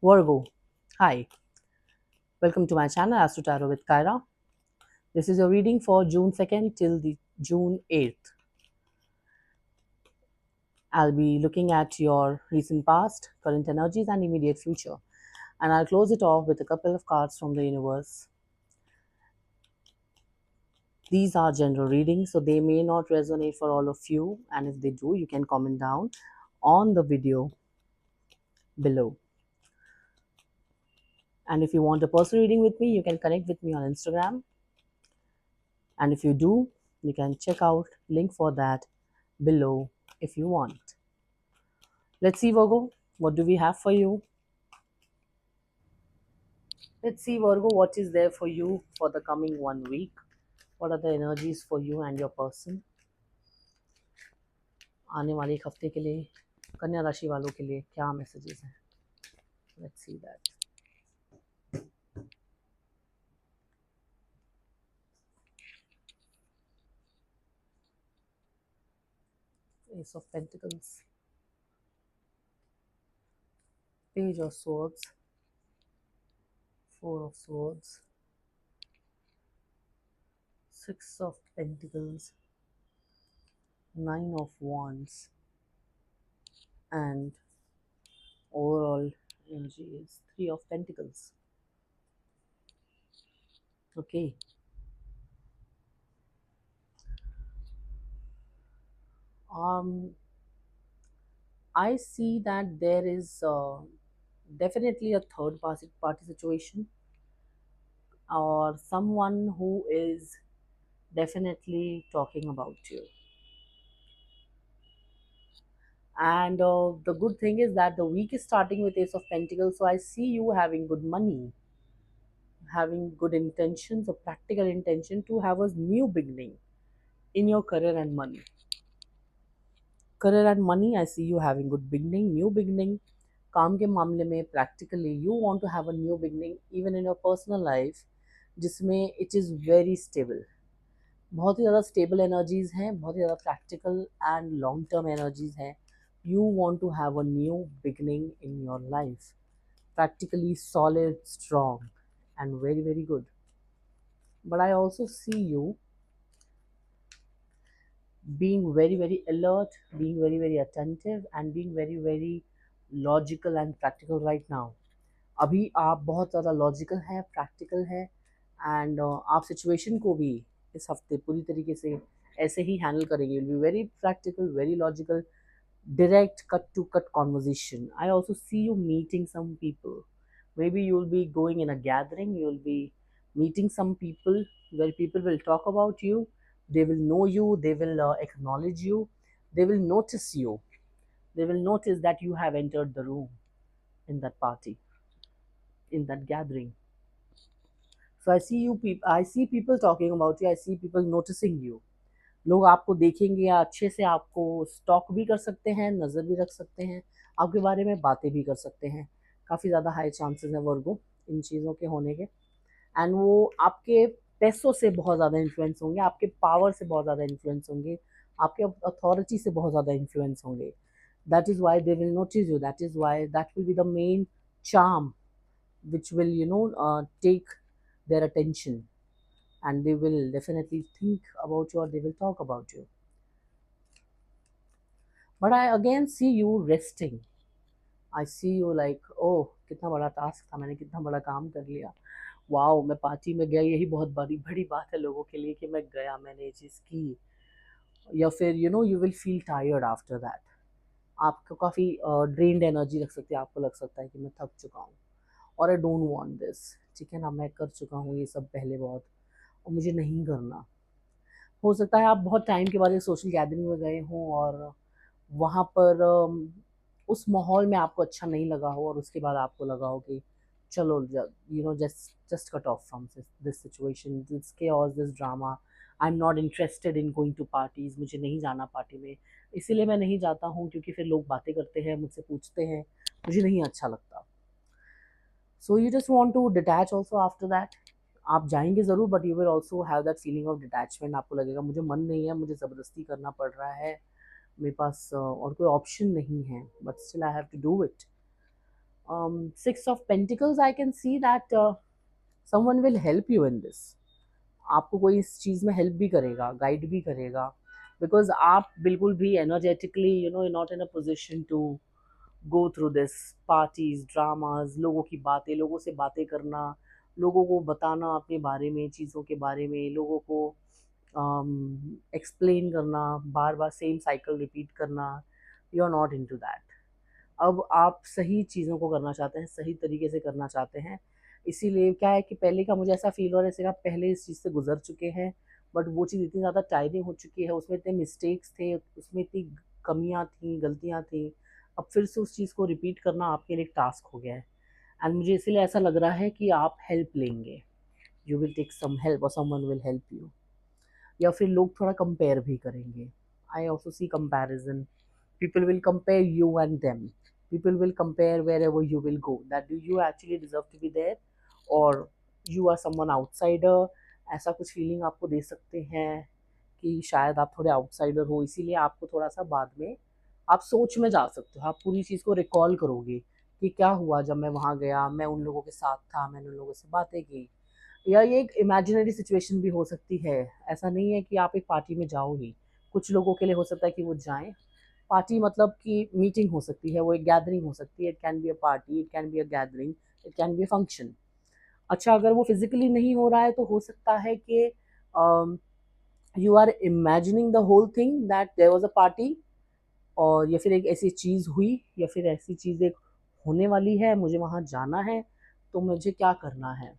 Virgo, hi, welcome to my channel Astro Tarot with Kyra. This is a reading for June 2nd till the June 8th. I'll be looking at your recent past, current energies, and immediate future. And I'll close it off with a couple of cards from the universe. These are general readings, so they may not resonate for all of you. And if they do, you can comment down on the video below. And if you want a personal reading with me, you can connect with me on Instagram. And if you do, you can check out link for that below if you want. Let's see, Virgo, what do we have for you? Let's see, Virgo, what is there for you for the coming 1 week? What are the energies for you and your person? आने वाले एक हफ्ते के लिए कन्या राशि वालों के लिए क्या मैसेजेस हैं? Let's see that. Ace of Pentacles, Page of Swords, Four of Swords, Six of Pentacles, Nine of Wands, and overall energy is Three of Pentacles. Okay. I see that there is definitely a third party situation, or someone who is definitely talking about you. And the good thing is that the week is starting with Ace of Pentacles, so I see you having good money, having good intentions, or practical intention to have a new beginning in your career and money. Career and money, I see you having good beginning, new beginning. काम के मामले में practically you want to have a new beginning even in your personal life, जिसमें it is very stable. बहुत ही ज़्यादा stable energies हैं, बहुत ही ज़्यादा practical and long term energies हैं. You want to have a new beginning in your life, practically solid, strong, and very very good. But I also see you being very very alert, being very very attentive, and being very very logical and practical right now. अभी आप बहुत ज़्यादा logical हैं, practical हैं, and आप situation को भी इस हफ्ते पूरी तरीके से ऐसे ही हैंडल करेंगे. Will be very practical, very logical, direct cut to cut conversation. I also see you meeting some people. Maybe you'll be going in a gathering, you'll be meeting some people where people will talk about you, they will know you, they will acknowledge you, they will notice you, they will notice that you have entered the room in that party, in that gathering. So I see people talking about you, I see people noticing you. लोग आपको देखेंगे या अच्छे से आपको stock भी कर सकते हैं, नज़र भी रख सकते हैं, आपके बारे में बातें भी कर सकते हैं. काफ़ी ज़्यादा हाई चांसेस हैं वर्गो इन चीज़ों के होने के. एंड वो आपके पैसों से बहुत ज़्यादा इन्फ्लुएंस होंगे, आपके पावर से बहुत ज़्यादा इन्फ्लुएंस होंगे, आपके अथॉरिटी से बहुत ज़्यादा इन्फ्लुएंस होंगे. That is why they will notice you, that is why that will be the main charm which will take their attention, and they will definitely think about you or they will talk about you. But I again see you resting. I see you like, oh, कितना बड़ा task था, मैंने कितना बड़ा काम कर लिया, wow मैं पार्टी में गया, यही बहुत बड़ी बड़ी बात है लोगों के लिए कि मैं गया, मैंने ये चीज़ की. या फिर you will feel tired after that. आपको काफ़ी ड्रेन्ड एनर्जी लग सकती है, आपको लग सकता है कि मैं थक चुका हूँ और आई डोंट वांट दिस. ठीक है ना, मैं कर चुका हूँ ये सब पहले बहुत, और मुझे नहीं करना. हो सकता है आप बहुत टाइम के बाद एक सोशल गैदरिंग में गए हों और वहाँ पर उस माहौल में आपको अच्छा नहीं लगा हो, और उसके बाद आपको लगा हो कि चलो just cut off from this situation, this chaos, this drama. I am not interested in going to parties. मुझे नहीं जाना पार्टी में, इसीलिए मैं नहीं जाता हूँ क्योंकि फिर लोग बातें करते हैं, मुझसे पूछते हैं, मुझे नहीं अच्छा लगता. So you just want to detach also after that. आप जाएंगे ज़रूर, but you will also have that feeling of detachment. आपको लगेगा मुझे मन नहीं है, मुझे ज़बरदस्ती करना पड़ रहा है, मेरे पास और कोई ऑप्शन नहीं है, but still I have to do it. Six of Pentacles, I can see that someone will help you in this. आपको कोई इस चीज़ में हेल्प भी करेगा, गाइड भी करेगा, बिकॉज आप बिल्कुल भी energetically not in a position to go through this parties dramas, लोगों की बातें, लोगों से बातें करना, लोगों को बताना अपने बारे में, चीज़ों के बारे में, लोगों को एक्सप्लेन करना, बार बार सेम साइकिल रिपीट करना, you are not in to that. अब आप सही चीज़ों को करना चाहते हैं, सही तरीके से करना चाहते हैं। इसीलिए क्या है कि पहले का मुझे ऐसा फ़ील हो रहा है जैसे कि आप पहले इस चीज़ से गुज़र चुके हैं, बट वो चीज़ इतनी ज़्यादा टायरिंग हो चुकी है, उसमें इतने मिस्टेक्स थे, उसमें इतनी कमियाँ थी, गलतियाँ थी। अब फिर से उस चीज़ को रिपीट करना आपके लिए एक टास्क हो गया है। एंड मुझे इसीलिए ऐसा लग रहा है कि आप हेल्प लेंगे। You will take some help और समवन विल हेल्प यू। या फिर लोग थोड़ा कंपेयर भी करेंगे। I also see comparison. People will compare you and them. People will compare wherever you will go. That do you actually deserve to be there, or you are someone outsider? ऐसा कुछ feeling आपको दे सकते हैं कि शायद आप थोड़े outsider हो, इसीलिए आपको थोड़ा सा बाद में आप सोच में जा सकते हो, आप पूरी चीज़ को रिकॉल करोगे कि क्या हुआ जब मैं वहाँ गया, मैं उन लोगों के साथ था, मैंने उन लोगों से बातें की। या ये एक इमेजिनरी सिचुएशन भी हो सकती है। ऐसा नहीं है कि आप एक पार्टी में जाओ ही। कुछ लोगों के लिए हो सकता है कि वो जाएं। पार्टी मतलब कि मीटिंग हो सकती है, वो एक गैदरिंग हो सकती है। It can be a party, it can be a gathering, it can be a function. अच्छा, अगर वो फिजिकली नहीं हो रहा है तो हो सकता है कि you are imagining the whole thing that there was a party, और या फिर एक ऐसी चीज़ हुई, या फिर ऐसी चीज़ एक होने वाली है, मुझे वहाँ जाना है, तो मुझे क्या करना है।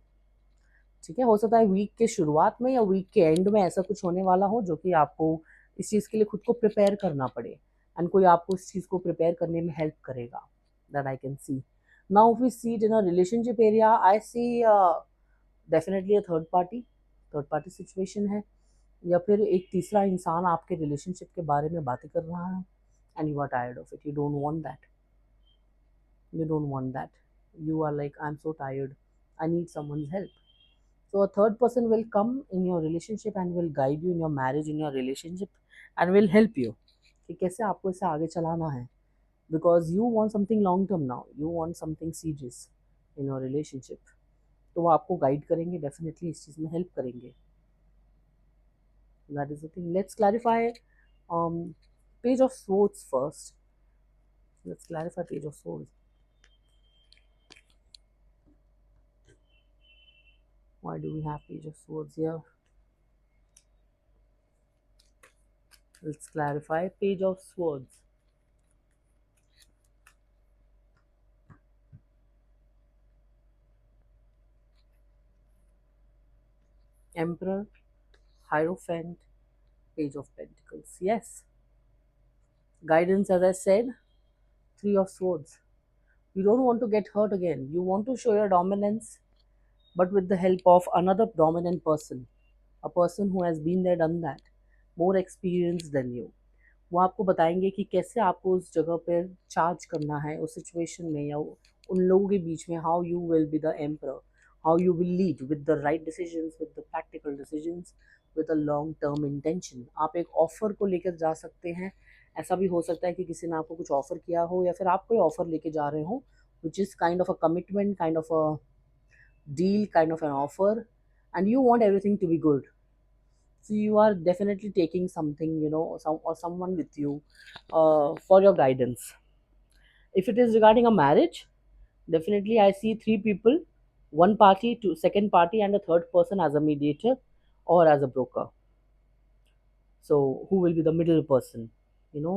ठीक है, हो सकता है वीक के शुरुआत में या वीक के एंड में ऐसा कुछ होने वाला हो जो कि आपको इस चीज़ के लिए खुद को प्रिपेयर करना पड़े, एंड कोई आपको इस चीज़ को प्रिपेयर करने में हेल्प करेगा। That I can see. Now we see it in a relationship area, I see definitely a third party situation है, या फिर एक तीसरा इंसान आपके रिलेशनशिप के बारे में बातें कर रहा है, and you are tired of it, you don't want that, you don't want that. You are like, I'm so tired, I need someone's help. So a third person will come in your relationship and will guide you in your marriage, in your relationship, and will help you कि कैसे आपको इसे आगे चलाना है, because you want something long term now, you want something serious in your relationship. तो वो आपको गाइड करेंगे, डेफिनेटली इस चीज़ में हेल्प करेंगे। That is the thing. Let's clarify page of swords first. Let's clarify page of swords. Why do we have page of swords here? Let's clarify page of swords. Emperor, Hierophant, Page of Pentacles. Yes. Guidance, as I said, Three of Swords. You don't want to get hurt again. You want to show your dominance, but with the help of another dominant person, a person who has been there, done that, more experienced than you. वो आपको बताएंगे कि कैसे आपको उस जगह पर charge करना है, उस सिचुएशन में या उन लोगों के बीच में, how you will be the emperor, how you will lead with the right decisions, with the practical decisions, with a long term intention. आप एक ऑफर को लेकर जा सकते हैं। ऐसा भी हो सकता है कि किसी ने आपको कुछ ऑफर किया हो, या फिर आप कोई ऑफर लेके जा रहे हो, which is kind of a commitment, kind of a deal, kind of an offer, and you want everything to be good. So you are definitely taking something, or someone with you for your guidance. If it is regarding a marriage, definitely I see three people, one party, to second party, and a third person as a mediator or as a broker. So who will be the middle person, you know,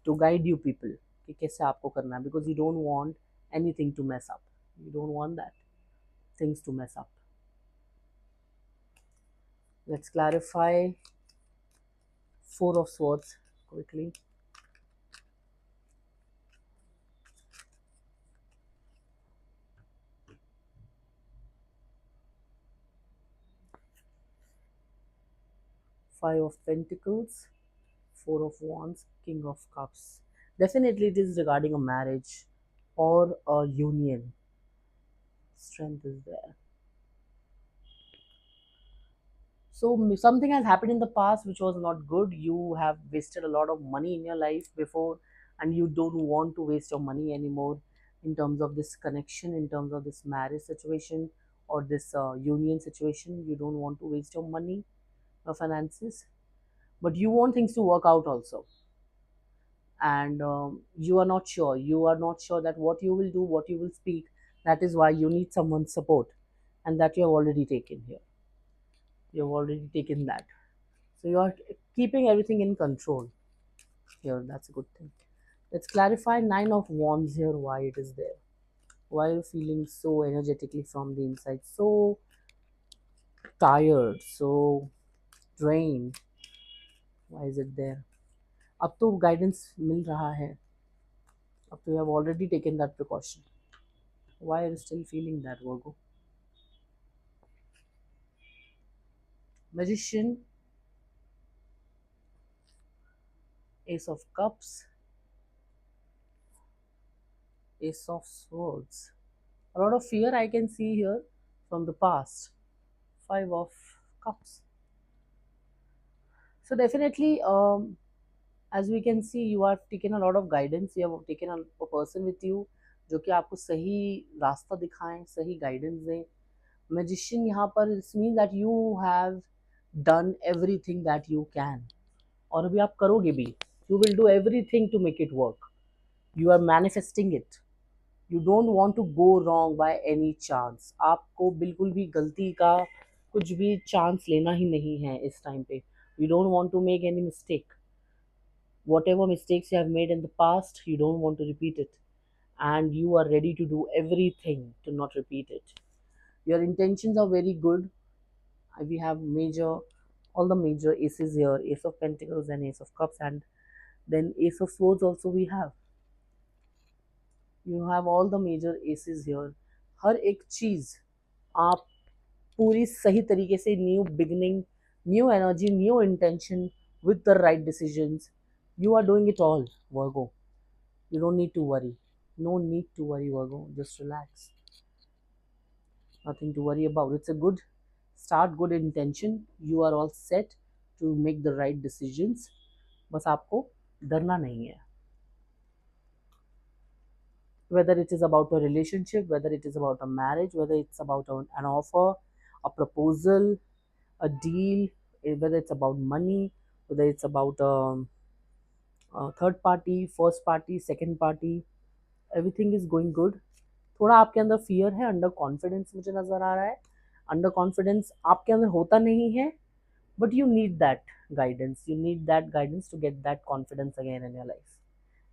to guide you people कि कैसे आपको करना है, because you don't want anything to mess up. You don't want that things to mess up. Let's clarify Four of Swords quickly. Five of Pentacles, Four of Wands, King of Cups. Definitely it is regarding a marriage or a union. Strength is there. So something has happened in the past which was not good. You have wasted a lot of money in your life before, and you don't want to waste your money anymore. in terms of this connection, in terms of this marriage situation or this union situation. You don't want to waste your money or finances, but you want things to work out also. And you are not sure that what you will do, what you will speak. That is why you need someone's support, and that you have already taken here. You have already taken that. So you are keeping everything in control here. That's a good thing. Let's clarify Nine of Wands here, why it is there. Why are you feeling so energetically from the inside, so tired, so drained? Why is it there? अब तो guidance मिल रहा है. अब तो you have already taken that precaution. Why are you still feeling that, Virgo? Magician, Ace of Cups, Ace of Swords. A lot of fear I can see here from the past. Five of Cups. So definitely, as we can see, you have taken a lot of guidance. You have taken a person with you जो कि आपको सही रास्ता दिखाएं, सही guidance दें. Magician यहाँ पर this means that you have done everything that you can. और अभी आप करोगे भी. You will do everything to make it work. You are manifesting it. You don't want to go wrong by any chance. आपको बिल्कुल भी गलती का कुछ भी चांस लेना ही नहीं है इस टाइम पे. You don't want to make any mistake. Whatever mistakes you have made in the past, you don't want to repeat it. And you are ready to do everything to not repeat it. Your intentions are very good. We have all the major aces here, Ace of Pentacles and Ace of Cups, and then Ace of Swords also we have. You have all the major aces here. हर एक चीज आप पूरी सही तरीके से, new beginning, new energy, new intention, with the right decisions. You are doing it all, Virgo. You don't need to worry. No need to worry, Virgo. Just relax. Nothing to worry about. It's a good start, good intention. You are all set to make the right decisions. बस आपको डरना नहीं है. Whether it is about a relationship, whether it is about a marriage, whether it's about an offer, a proposal, a deal, whether it's about money, whether it's about a third party, first party, second party, everything is going good. थोड़ा आपके अंदर fear है, under confidence मुझे नज़र आ रहा है. Under confidence आपके अंदर होता नहीं है, but you need that guidance. You need that guidance to get that confidence again in your life.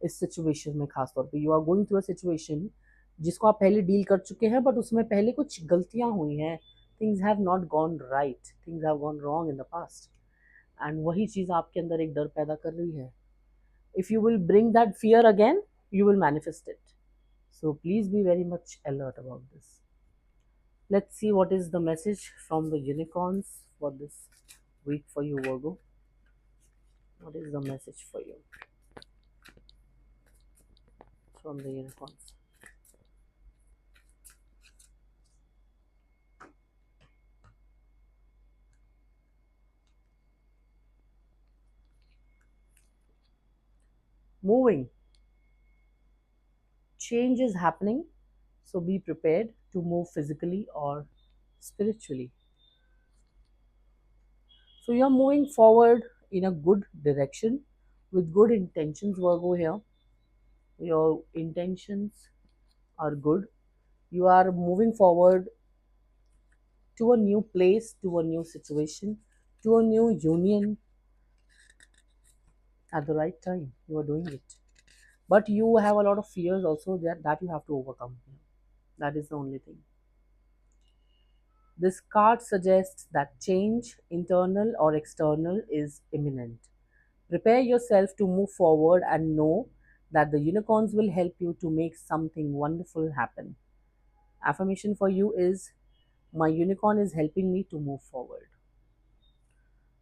इस सिचुएशन में खास तौर पे you are going through a situation जिसको आप पहले डील कर चुके हैं, बट उसमें पहले कुछ गलतियां हुई हैं. Things have not gone right, things have gone wrong in the past, and वही चीज़ आपके अंदर एक डर पैदा कर रही है. If you will bring that fear again, you will manifest it. So please be very much alert about this. Let's see what is the message from the unicorns for this week for you, Virgo. What is the message for you from the unicorns? Moving. Change is happening, so be prepared to move physically or spiritually. So you're moving forward in a good direction with good intentions, Virgo. Here, your intentions are good. You are moving forward to a new place, to a new situation, to a new union at the right time. You are doing it. But you have a lot of fears also that you have to overcome. That is the only thing. This card suggests that change, internal or external, is imminent. Prepare yourself to move forward and know that the unicorns will help you to make something wonderful happen. Affirmation for you is, my unicorn is helping me to move forward.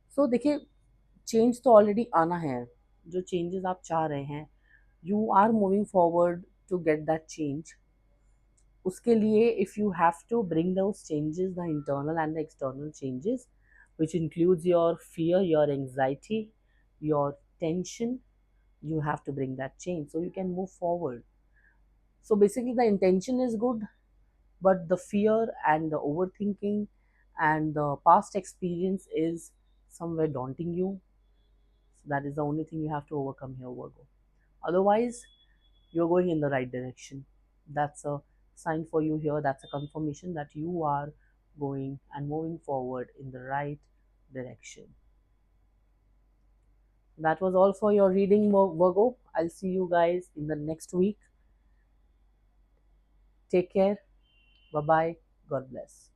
So देखिए, change तो already आना है. जो changes आप चाह रहे हैं, you are moving forward to get that change. उसके लिए if you have to bring those changes, the internal and the external changes, which includes your fear, your anxiety, your tension, you have to bring that change so you can move forward. So basically, the intention is good, but the fear and the overthinking and the past experience is somewhere daunting you. So that is the only thing you have to overcome here, Virgo. Otherwise, you're going in the right direction. That's a sign for you here. That's a confirmation that you are going and moving forward in the right direction. That was all for your reading, Virgo. I'll see you guys in the next week. Take care. Bye bye. God bless.